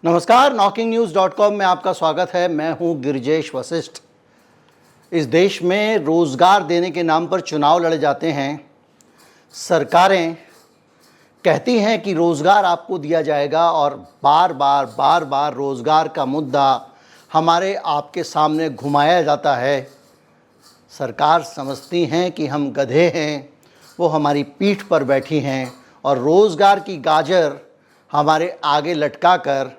नमस्कार, knocking-news.com में आपका स्वागत है। मैं हूं गिरिजेश वशिष्ठ। इस देश में रोज़गार देने के नाम पर चुनाव लड़े जाते हैं। सरकारें कहती हैं कि रोज़गार आपको दिया जाएगा और बार बार रोज़गार का मुद्दा हमारे आपके सामने घुमाया जाता है। सरकार समझती हैं कि हम गधे हैं, वो हमारी पीठ पर बैठी हैं और रोज़गार की गाजर हमारे आगे लटका कर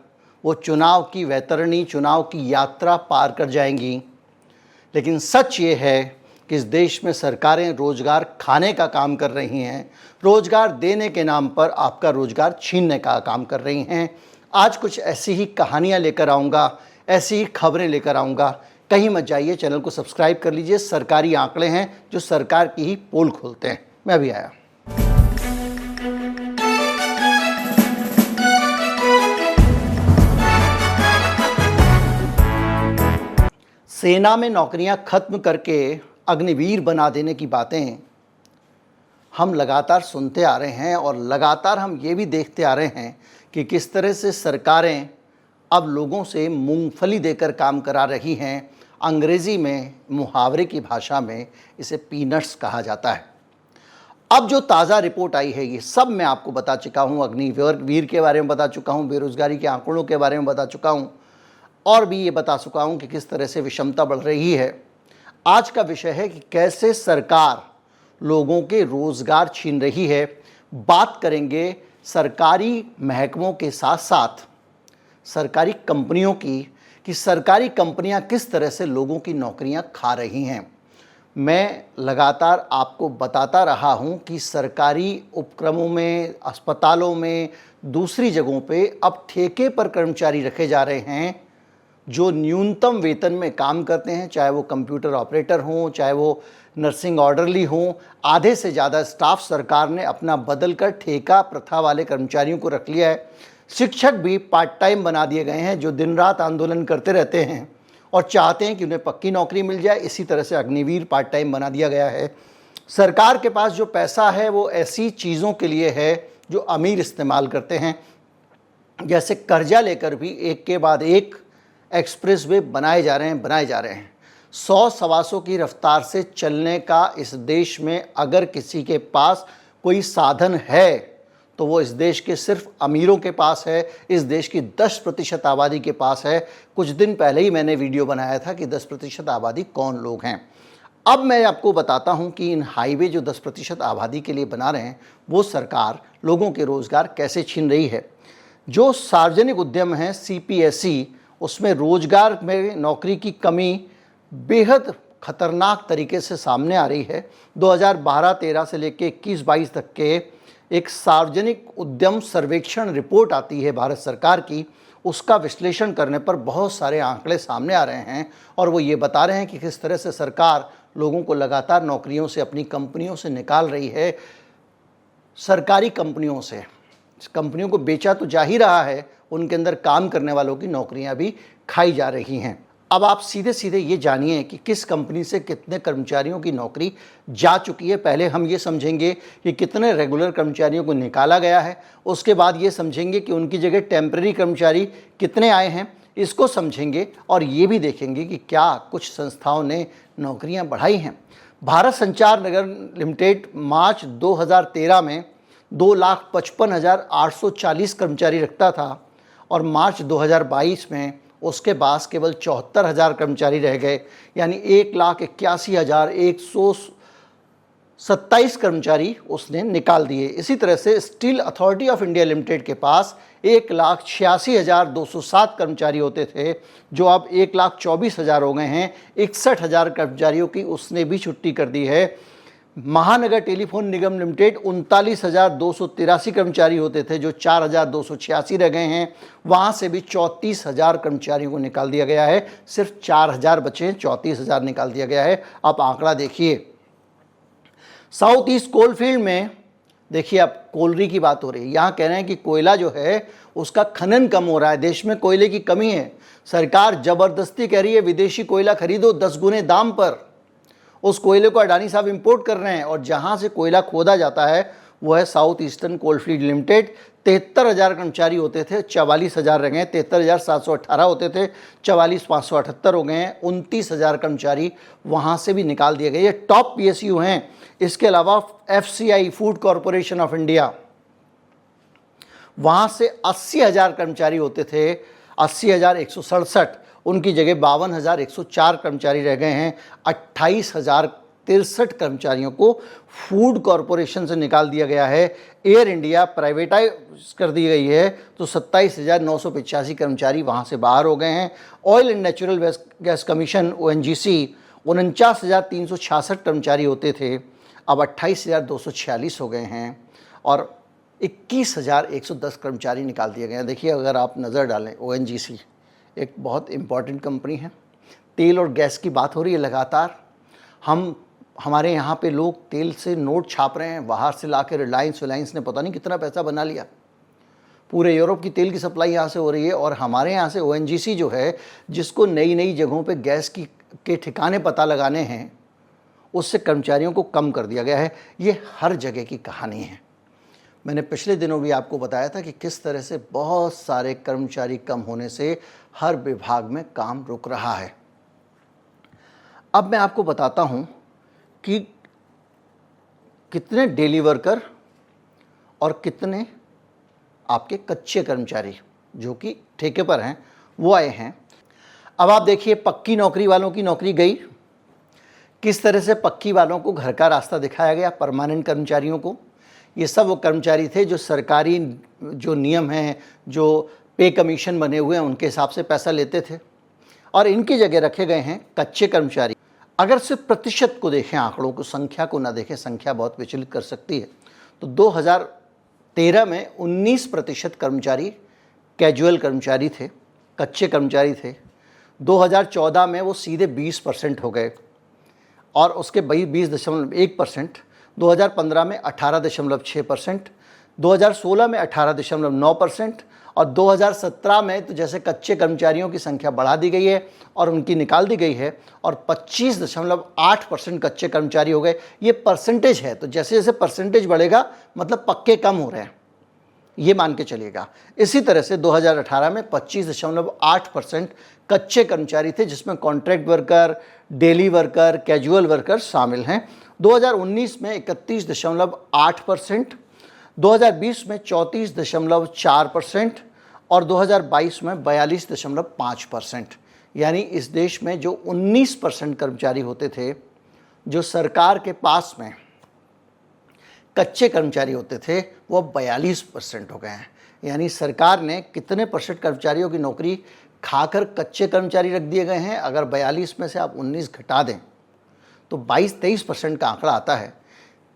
वो चुनाव की वैतरणी, चुनाव की यात्रा पार कर जाएंगी। लेकिन सच ये है कि इस देश में सरकारें रोज़गार खाने का काम कर रही हैं, रोज़गार देने के नाम पर आपका रोज़गार छीनने का काम कर रही हैं। आज कुछ ऐसी ही कहानियाँ लेकर आऊँगा, ऐसी ही खबरें लेकर आऊँगा। कहीं मत जाइए, चैनल को सब्सक्राइब कर लीजिए। सरकारी आंकड़े हैं जो सरकार की ही पोल खोलते हैं। मैं अभी आया। सेना में नौकरियां खत्म करके अग्निवीर बना देने की बातें हम लगातार सुनते आ रहे हैं और लगातार हम ये भी देखते आ रहे हैं कि किस तरह से सरकारें अब लोगों से मूंगफली देकर काम करा रही हैं। अंग्रेज़ी में, मुहावरे की भाषा में इसे पीनट्स कहा जाता है। अब जो ताज़ा रिपोर्ट आई है, ये सब मैं आपको बता चुका हूँ। अग्निवीर के बारे में बता चुका हूँ, बेरोज़गारी के आंकड़ों के बारे में बता चुका हूँ और भी ये बता चुका हूँ कि किस तरह से विषमता बढ़ रही है। आज का विषय है कि कैसे सरकार लोगों के रोज़गार छीन रही है। बात करेंगे सरकारी महकमों के साथ साथ सरकारी कंपनियों की, कि सरकारी कंपनियां किस तरह से लोगों की नौकरियां खा रही हैं। मैं लगातार आपको बताता रहा हूं कि सरकारी उपक्रमों में, अस्पतालों में, दूसरी जगहों पे अब ठेके पर कर्मचारी रखे जा रहे हैं जो न्यूनतम वेतन में काम करते हैं, चाहे वो कंप्यूटर ऑपरेटर हों, चाहे वो नर्सिंग ऑर्डरली हों। आधे से ज़्यादा स्टाफ सरकार ने अपना बदल कर ठेका प्रथा वाले कर्मचारियों को रख लिया है। शिक्षक भी पार्ट टाइम बना दिए गए हैं जो दिन रात आंदोलन करते रहते हैं और चाहते हैं कि उन्हें पक्की नौकरी मिल जाए। इसी तरह से अग्निवीर पार्ट टाइम बना दिया गया है। सरकार के पास जो पैसा है वो ऐसी चीज़ों के लिए है जो अमीर इस्तेमाल करते हैं, जैसे कर्जा लेकर भी एक के बाद एक एक्सप्रेस वे बनाए जा रहे हैं। 100-125 की रफ्तार से चलने का इस देश में अगर किसी के पास कोई साधन है तो वो इस देश के सिर्फ अमीरों के पास है। इस देश की 10% आबादी के पास है। कुछ दिन पहले ही मैंने वीडियो बनाया था कि 10% आबादी कौन लोग हैं। अब मैं आपको बताता हूं कि इन हाईवे जो 10% आबादी के लिए बना रहे हैं, वो सरकार लोगों के रोज़गार कैसे छीन रही है। जो सार्वजनिक उद्यम हैं, CPSE, उसमें रोज़गार में नौकरी की कमी बेहद ख़तरनाक तरीके से सामने आ रही है। 2012-13 से लेकर 21-22 तक के एक सार्वजनिक उद्यम सर्वेक्षण रिपोर्ट आती है भारत सरकार की। उसका विश्लेषण करने पर बहुत सारे आंकड़े सामने आ रहे हैं और वो ये बता रहे हैं कि किस तरह से सरकार लोगों को लगातार नौकरियों से, अपनी कंपनियों से निकाल रही है। सरकारी कंपनियों से, कंपनियों को बेचा तो जा ही रहा है, उनके अंदर काम करने वालों की नौकरियां भी खाई जा रही हैं। अब आप सीधे सीधे ये जानिए कि किस कंपनी से कितने कर्मचारियों की नौकरी जा चुकी है। पहले हम ये समझेंगे कि कितने रेगुलर कर्मचारियों को निकाला गया है, उसके बाद ये समझेंगे कि उनकी जगह टेम्पररी कर्मचारी कितने आए हैं, इसको समझेंगे और ये भी देखेंगे कि क्या कुछ संस्थाओं ने नौकरियाँ बढ़ाई हैं। भारत संचार निगम लिमिटेड मार्च 2013 में 2,55,840 कर्मचारी रखता था और मार्च 2022 में उसके पास केवल 74,000 कर्मचारी रह गए, यानी 1,81,127 कर्मचारी उसने निकाल दिए। इसी तरह से steel authority of India limited के पास 1,86,207 कर्मचारी होते थे, जो अब 1,24,000 हो गए हैं। 61,000 कर्मचारियों की उसने भी छुट्टी कर दी है। महानगर टेलीफोन निगम लिमिटेड 39,283 कर्मचारी होते थे, जो 4,286 रह गए हैं। वहाँ से भी 34,000 कर्मचारियों को निकाल दिया गया है। सिर्फ 4,000 बचे हैं, 34,000 निकाल दिया गया है। आप आंकड़ा देखिए। साउथ ईस्ट कोलफील्ड में देखिए, अब कोयले की बात हो रही है। यहाँ कह रहे हैं कि कोयला जो है उसका खनन कम हो रहा है, देश में कोयले की कमी है। सरकार ज़बरदस्ती कह रही है विदेशी कोयला खरीदो 10 गुने दाम पर। उस कोयले को अडानी साहब इंपोर्ट कर रहे हैं और जहाँ से कोयला खोदा जाता है वो है साउथ ईस्टर्न कोलफील्ड लिमिटेड। 73,000 कर्मचारी होते थे, 44,000 रह गए। 73,718 होते थे, 44,578 हो गए हैं। 29,000 कर्मचारी वहाँ से भी निकाल दिए गए। ये टॉप PSU हैं। इसके अलावा FCI food corporation of India, वहाँ से 80,000 कर्मचारी होते थे, 80,167, उनकी जगह 52,104 कर्मचारी रह गए हैं। 28,063 कर्मचारियों को फूड कॉरपोरेशन से निकाल दिया गया है। एयर इंडिया प्राइवेटाइज कर दी गई है, तो 27,985 कर्मचारी वहाँ से बाहर हो गए हैं। Oil and natural gas commission ONGC 49,366 कर्मचारी होते थे, अब 28,246 हो गए हैं और 21,110 कर्मचारी निकाल दिए गए हैं। देखिए, अगर आप नज़र डालें, ONGC एक बहुत इम्पॉर्टेंट कंपनी है। तेल और गैस की बात हो रही है लगातार। हमारे यहाँ पे लोग तेल से नोट छाप रहे हैं, बाहर से ला के रिलायंस ने पता नहीं कितना पैसा बना लिया। पूरे यूरोप की तेल की सप्लाई यहाँ से हो रही है और हमारे यहाँ से ONGC जो है, जिसको नई नई जगहों पे गैस के ठिकाने पता लगाने हैं, उससे कर्मचारियों को कम कर दिया गया है। ये हर जगह की कहानी है। मैंने पिछले दिनों भी आपको बताया था कि किस तरह से बहुत सारे कर्मचारी कम होने से हर विभाग में काम रुक रहा है। अब मैं आपको बताता हूं कि कितने डेली वर्कर और कितने आपके कच्चे कर्मचारी जो कि ठेके पर हैं वो आए हैं। अब आप देखिए, पक्की नौकरी वालों की नौकरी गई। किस तरह से पक्की वालों को घर का रास्ता दिखाया गया, परमानेंट कर्मचारियों को। ये सब वो कर्मचारी थे जो सरकारी जो नियम हैं, जो पे कमीशन बने हुए हैं, उनके हिसाब से पैसा लेते थे और इनकी जगह रखे गए हैं कच्चे कर्मचारी। अगर सिर्फ प्रतिशत को देखें, आंकड़ों को, संख्या को ना देखें, संख्या बहुत विचलित कर सकती है, तो 2013 में 19% कर्मचारी कैजुअल कर्मचारी थे, कच्चे कर्मचारी थे। 2014 में वो सीधे 20% हो गए और उसके 20.1%। 2015 में 18.6%, 2016 में 18.9% और 2017 में तो जैसे कच्चे कर्मचारियों की संख्या बढ़ा दी गई है और उनकी निकाल दी गई है और 25.8% कच्चे कर्मचारी हो गए। ये परसेंटेज है, तो जैसे जैसे परसेंटेज बढ़ेगा मतलब पक्के कम हो रहे हैं, ये मान के चलिएगा। इसी तरह से 2018 में 25.8% कच्चे कर्मचारी थे, जिसमें contract worker, daily worker, casual worker शामिल हैं। 2019 में 31.8%, 2020 में 34.4% और 2022 में 42.5%। यानी इस देश में जो 19% कर्मचारी होते थे, जो सरकार के पास में कच्चे कर्मचारी होते थे, वो 42% हो गए हैं। यानी सरकार ने कितने परसेंट कर्मचारियों की नौकरी खाकर कच्चे कर्मचारी रख दिए गए हैं। अगर 42 में से आप 19 घटा दें तो 22-23% का आंकड़ा आता है।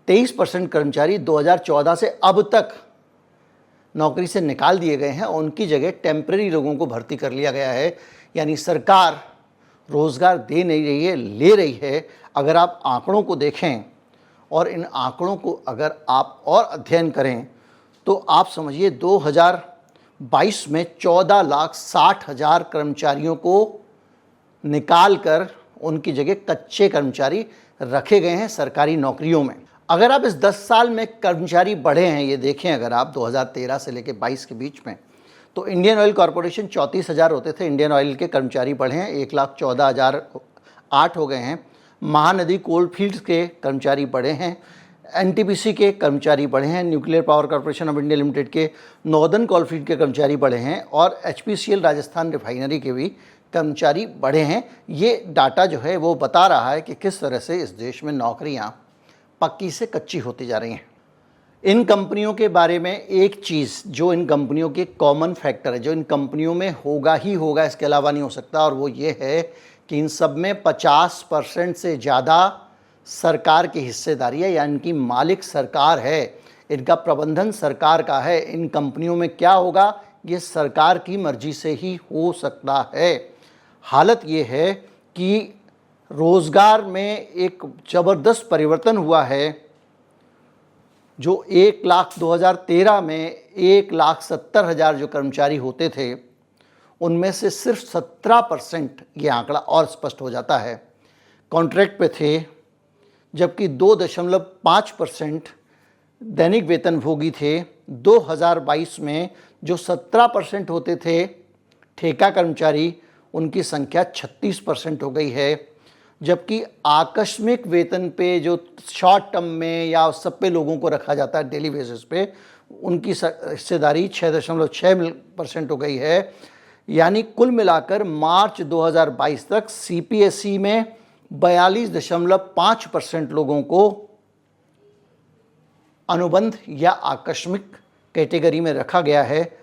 23% कर्मचारी 2014 से अब तक नौकरी से निकाल दिए गए हैं, उनकी जगह टेम्परेरी लोगों को भर्ती कर लिया गया है। यानी सरकार रोज़गार दे नहीं रही है, ले रही है। अगर आप आंकड़ों को देखें और इन आंकड़ों को अगर आप और अध्ययन करें तो आप समझिए 2022 में 14,60,000 कर्मचारियों को निकाल कर उनकी जगह कच्चे कर्मचारी रखे गए हैं सरकारी नौकरियों में। अगर आप इस 10 साल में कर्मचारी बढ़े हैं, ये देखें, अगर आप 2013 से लेकर 22 के बीच में, तो इंडियन ऑयल कॉरपोरेशन 34,000 होते थे, इंडियन ऑयल के कर्मचारी बढ़े हैं 1,14,008 हो गए हैं। महानदी कोल फील्ड्स के कर्मचारी बढ़े हैं, NTPC के कर्मचारी बढ़े हैं, nuclear power corporation of India limited के नॉर्दर्न कोल फील्ड के कर्मचारी बढ़े हैं और HPCL राजस्थान रिफाइनरी के भी कर्मचारी बढ़े हैं। ये डाटा जो है वो बता रहा है कि किस तरह से इस देश में नौकरियां पक्की से कच्ची होती जा रही हैं। इन कंपनियों के बारे में एक चीज़ जो इन कंपनियों के कॉमन फैक्टर है, जो इन कंपनियों में होगा ही होगा, इसके अलावा नहीं हो सकता, और वो ये है कि इन सब में 50% से ज़्यादा सरकार की हिस्सेदारी है, यानी इनकी मालिक सरकार है, इनका प्रबंधन सरकार का है। इन कंपनियों में क्या होगा ये सरकार की मर्जी से ही हो सकता है। हालत ये है कि रोज़गार में एक ज़बरदस्त परिवर्तन हुआ है। जो 1,00,000 2013 में 1,70,000 जो कर्मचारी होते थे, उनमें से सिर्फ 17%, ये आंकड़ा और स्पष्ट हो जाता है, कॉन्ट्रैक्ट पे थे, जबकि 2.5% दैनिक वेतनभोगी थे। 2022 में जो 17% होते थे ठेका कर्मचारी, उनकी संख्या 36% हो गई है। जबकि आकस्मिक वेतन पे जो शॉर्ट टर्म में या उस सब पे लोगों को रखा जाता है डेली बेसिस पे, उनकी हिस्सेदारी 6.6% हो गई है। यानी कुल मिलाकर मार्च 2022 तक सीपीएसई में 42.5% लोगों को अनुबंध या आकस्मिक कैटेगरी में रखा गया है,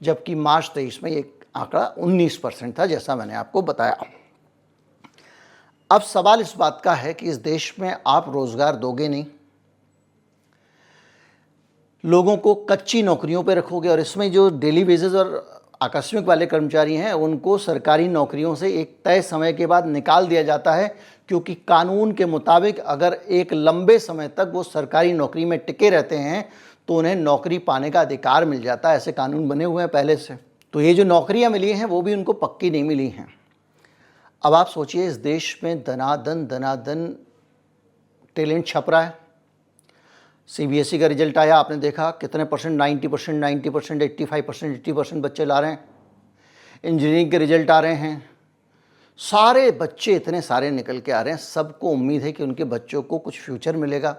जबकि मार्च 23 में एक आंकड़ा 19% था, जैसा मैंने आपको बताया। अब सवाल इस बात का है कि इस देश में आप रोजगार दोगे नहीं, लोगों को कच्ची नौकरियों पे रखोगे, और इसमें जो डेली बेसिस और आकस्मिक वाले कर्मचारी हैं उनको सरकारी नौकरियों से एक तय समय के बाद निकाल दिया जाता है, क्योंकि कानून के मुताबिक अगर एक लंबे समय तक वो सरकारी नौकरी में टिके रहते हैं तो उन्हें नौकरी पाने का अधिकार मिल जाता है। ऐसे कानून बने हुए हैं पहले से। तो ये जो नौकरियां मिली हैं वो भी उनको पक्की नहीं मिली हैं। अब आप सोचिए, इस देश में दनादन दनादन टैलेंट छप रहा है। सीबीएसई का रिजल्ट आया, आपने देखा कितने परसेंट, 90%, 90%, 85%, 80% बच्चे ला रहे हैं। इंजीनियरिंग के रिजल्ट आ रहे हैं, सारे बच्चे इतने सारे निकल के आ रहे हैं। सबको उम्मीद है कि उनके बच्चों को कुछ फ्यूचर मिलेगा,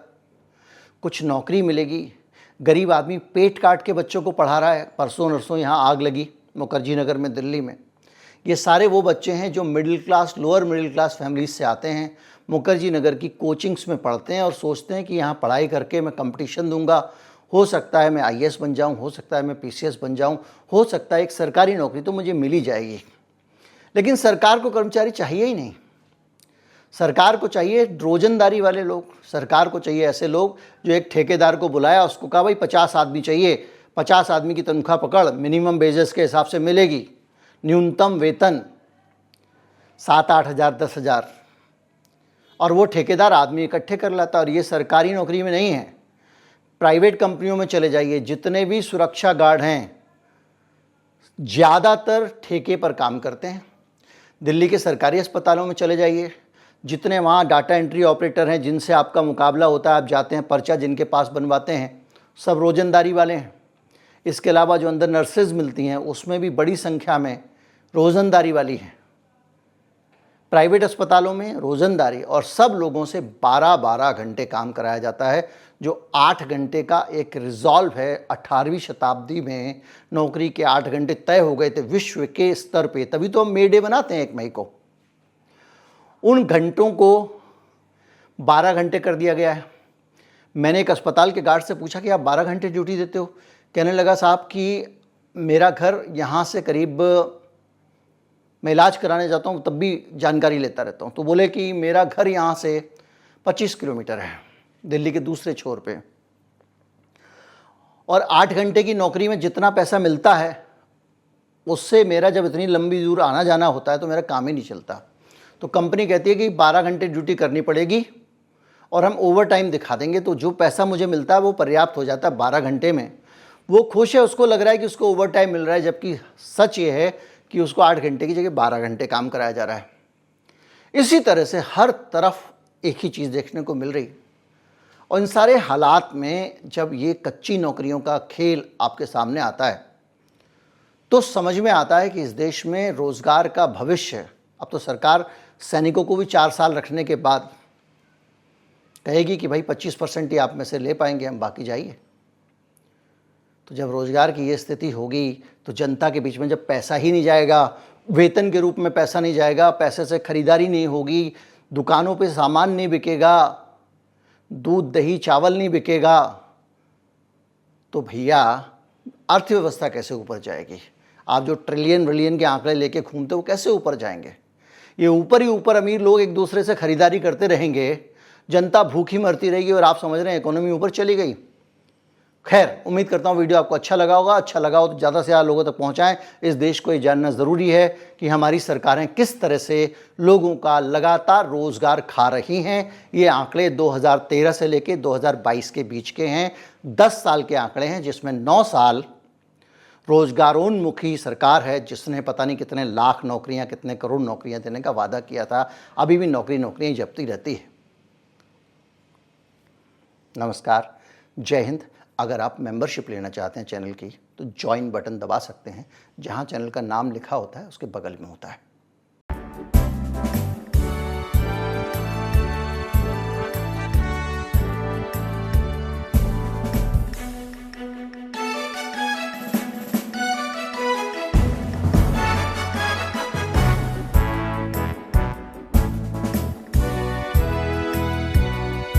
कुछ नौकरी मिलेगी। गरीब आदमी पेट काट के बच्चों को पढ़ा रहा है। परसों नरसों यहाँ आग लगी मुखर्जी नगर में, दिल्ली में। ये सारे वो बच्चे हैं जो middle class, lower middle class families से आते हैं, मुखर्जी नगर की कोचिंग्स में पढ़ते हैं और सोचते हैं कि यहाँ पढ़ाई करके मैं कंपटीशन दूंगा, हो सकता है मैं आईएएस बन जाऊँ, हो सकता है मैं पीसीएस बन जाऊँ, हो सकता है एक सरकारी नौकरी तो मुझे मिल ही जाएगी। लेकिन सरकार को कर्मचारी चाहिए ही नहीं। सरकार को चाहिए रोजंदारी वाले लोग। सरकार को चाहिए ऐसे लोग जो एक ठेकेदार को बुलाया, उसको कहा भाई 50 आदमी चाहिए, 50 आदमी की तनख्वाह पकड़, मिनिमम वेजेस के हिसाब से मिलेगी, न्यूनतम वेतन 7-8 हज़ार, 10 हज़ार, और वो ठेकेदार आदमी इकट्ठे कर लाता। और ये सरकारी नौकरी में नहीं है, प्राइवेट कंपनियों में चले जाइए, जितने भी सुरक्षा गार्ड हैं ज़्यादातर ठेके पर काम करते हैं। दिल्ली के सरकारी अस्पतालों में चले जाइए, जितने वहाँ डाटा एंट्री ऑपरेटर हैं जिनसे आपका मुकाबला होता है, आप जाते हैं पर्चा जिनके पास बनवाते हैं, सब रोजंदारी वाले हैं। इसके अलावा जो अंदर नर्सेज मिलती हैं उसमें भी बड़ी संख्या में रोजंदारी वाली हैं। प्राइवेट अस्पतालों में रोजंदारी, और सब लोगों से 12-12 घंटे काम कराया जाता है, जो 8 घंटे का एक रिजॉल्व है। 18वीं शताब्दी में नौकरी के 8 घंटे तय हो गए थे विश्व के स्तर पे, तभी तो हम मे डे बनाते हैं 1 मई को। उन घंटों को 12 घंटे कर दिया गया है। मैंने एक अस्पताल के गार्ड से पूछा कि आप 12 घंटे ड्यूटी देते हो? कहने लगा साहब कि मेरा घर यहाँ से करीब, मैं इलाज कराने जाता हूँ तब भी जानकारी लेता रहता हूँ, तो बोले कि मेरा घर यहाँ से 25 किलोमीटर है, दिल्ली के दूसरे छोर पे, और 8 घंटे की नौकरी में जितना पैसा मिलता है उससे मेरा जब इतनी लंबी दूर आना जाना होता है तो मेरा काम ही नहीं चलता। तो कंपनी कहती है कि 12 घंटे ड्यूटी करनी पड़ेगी और हम ओवर टाइम दिखा देंगे, तो जो पैसा मुझे मिलता है वो पर्याप्त हो जाता है 12 घंटे में। वो खुश है, उसको लग रहा है कि उसको ओवर टाइम मिल रहा है, जबकि सच ये है कि उसको 8 घंटे की जगह 12 घंटे काम कराया जा रहा है। इसी तरह से हर तरफ एक ही चीज़ देखने को मिल रही। और इन सारे हालात में जब ये कच्ची नौकरियों का खेल आपके सामने आता है तो समझ में आता है कि इस देश में रोज़गार का भविष्य, अब तो सरकार सैनिकों को भी 4 साल रखने के बाद कहेगी कि भाई 25% ही आप में से ले पाएंगे हम, बाकी जाइए। तो जब रोज़गार की ये स्थिति होगी तो जनता के बीच में जब पैसा ही नहीं जाएगा, वेतन के रूप में पैसा नहीं जाएगा, पैसे से खरीदारी नहीं होगी, दुकानों पे सामान नहीं बिकेगा, दूध दही चावल नहीं बिकेगा, तो भैया अर्थव्यवस्था कैसे ऊपर जाएगी? आप जो ट्रिलियन के आंकड़े लेके घूमते हो कैसे ऊपर जाएंगे? ये ऊपर ही ऊपर अमीर लोग एक दूसरे से खरीदारी करते रहेंगे, जनता भूखी मरती रहेगी और आप समझ रहे हैं इकोनॉमी ऊपर चली गई। खैर, उम्मीद करता हूँ वीडियो आपको अच्छा लगा होगा। अच्छा लगा हो तो ज़्यादा से ज़्यादा लोगों तक पहुँचाएं। इस देश को ये जानना ज़रूरी है कि हमारी सरकारें किस तरह से लोगों का लगातार रोज़गार खा रही हैं। ये आंकड़े 2013 से लेकर 2022 के बीच के हैं, 10 साल के आंकड़े हैं, जिसमें 9 साल रोजगारोन्मुखी सरकार है जिसने पता नहीं कितने लाख नौकरियां, कितने करोड़ नौकरियां देने का वादा किया था। अभी भी नौकरियां जपती रहती है। नमस्कार, जय हिंद। अगर आप मेंबरशिप लेना चाहते हैं चैनल की तो ज्वाइन बटन दबा सकते हैं, जहां चैनल का नाम लिखा होता है उसके बगल में होता है।